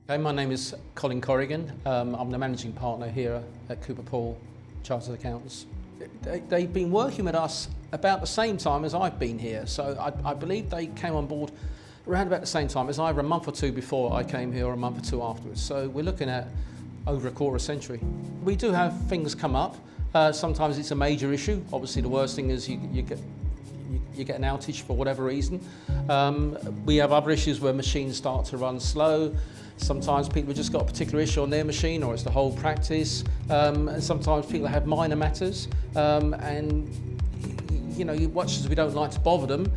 Okay, my name is Colin Corrigan. I'm the managing partner here at Cooper Paul Chartered Accountants. They've been working with us about the same time as I've been here, so I believe they came on board around about the same time as either a month or two before I came here or a month or two afterwards. So we're looking at over a quarter century. We do have things come up. Sometimes it's a major issue. Obviously the worst thing is you get an outage for whatever reason. We have other issues where machines start to run slow. Sometimes people have just got a particular issue on their machine, or it's the whole practice. And sometimes people have minor matters. And you know, much as we don't like to bother them,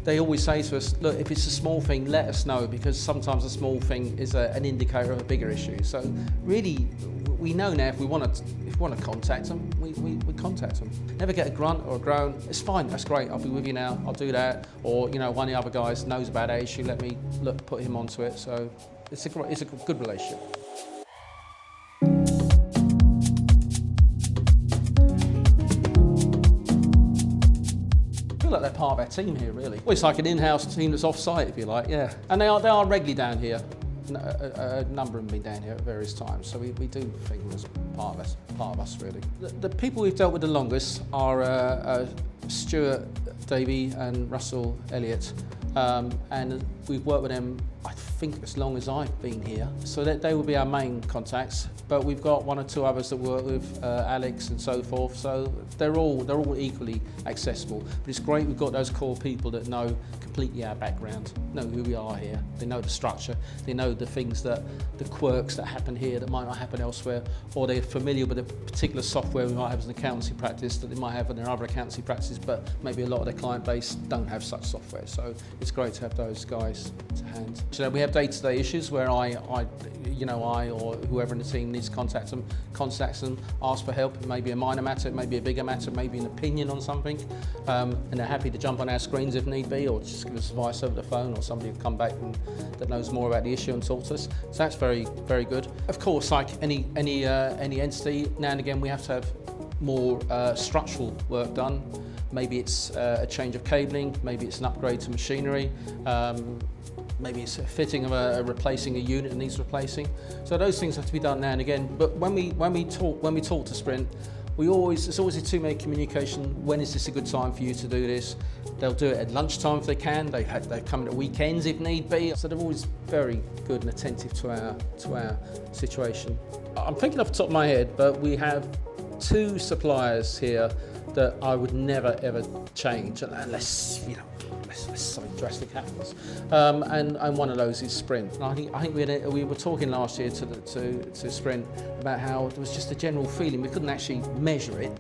they always say to us, look, if it's a small thing, let us know, because sometimes a small thing is an indicator of a bigger issue. So really, we know now if we want to contact them, we contact them. Never get a grunt or a groan. It's fine, that's great, I'll be with you now, I'll do that. Or, you know, one of the other guys knows about that issue, let me put him onto it. So it's a good relationship. I feel like they're part of our team here, really. Well, it's like an in-house team that's off-site, if you like, yeah. And they are regularly down here. A number of them have been down here at various times, so we do think of them as part of us, really. The people we've dealt with the longest are Stuart Davey and Russell Elliott, and we've worked with them, I think, as long as I've been here. So they will be our main contacts, but we've got one or two others that work with, Alex and so forth, so they're all equally accessible. But it's great we've got those core people that know completely our background, know who we are here, they know the structure, they know the things the quirks that happen here that might not happen elsewhere, or they're familiar with a particular software we might have as an accountancy practice that they might have in their other accountancy practices, but maybe a lot of their client base don't have such software. So it's great to have those guys to hand. So we have day-to-day issues where I or whoever in the team needs to contacts them, ask for help. It may be a minor matter, it may be a bigger matter, it may be an opinion on something, and they're happy to jump on our screens if need be, or just give us advice over the phone, or somebody will come back that knows more about the issue and talk to us. So that's very, very good. Of course, like any entity, now and again we have to have more structural work done. Maybe it's a change of cabling, maybe it's an upgrade to machinery, maybe it's a fitting of replacing a unit that needs replacing. So those things have to be done now and again. But when we talk to Sprint, it's always a two-way communication. When is this a good time for you to do this? They'll do it at lunchtime if they can. They come at weekends if need be. So they're always very good and attentive to our situation. I'm thinking off the top of my head, but we have two suppliers here that I would never ever change unless something drastic happens, and one of those is Sprint. And I think we were talking last year to Sprint about how there was just a general feeling. We couldn't actually measure it,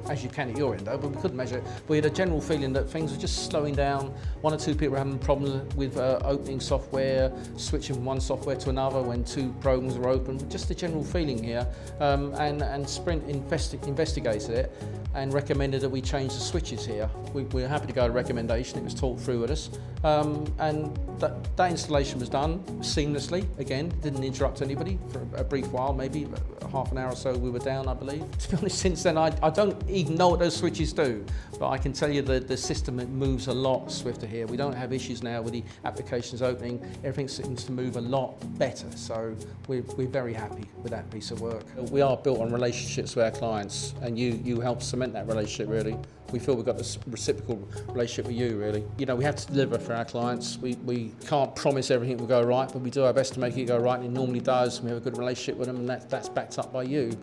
as you can at your end though, but we couldn't measure it. We had a general feeling that things were just slowing down. One or two people were having problems with opening software, switching from one software to another when two programs were open. Just a general feeling here, and Sprint investigated it and recommended that we change the switches here. We were happy to go to recommendation. It was talked through with us, and that installation was done seamlessly. Again, didn't interrupt anybody for a brief while, maybe half an hour or so we were down, I believe. To be honest, since then I don't even know what those switches do, but I can tell you that the system moves a lot swifter here. We don't have issues now with the applications opening. Everything seems to move a lot better, so we're very happy with that piece of work. We are built on relationships with our clients, and you help cement that relationship, really. We feel we've got this reciprocal relationship with you, really. You know, we have to deliver for our clients. We can't promise everything will go right, but we do our best to make it go right, and it normally does. We have a good relationship with them, and that's backed up by you.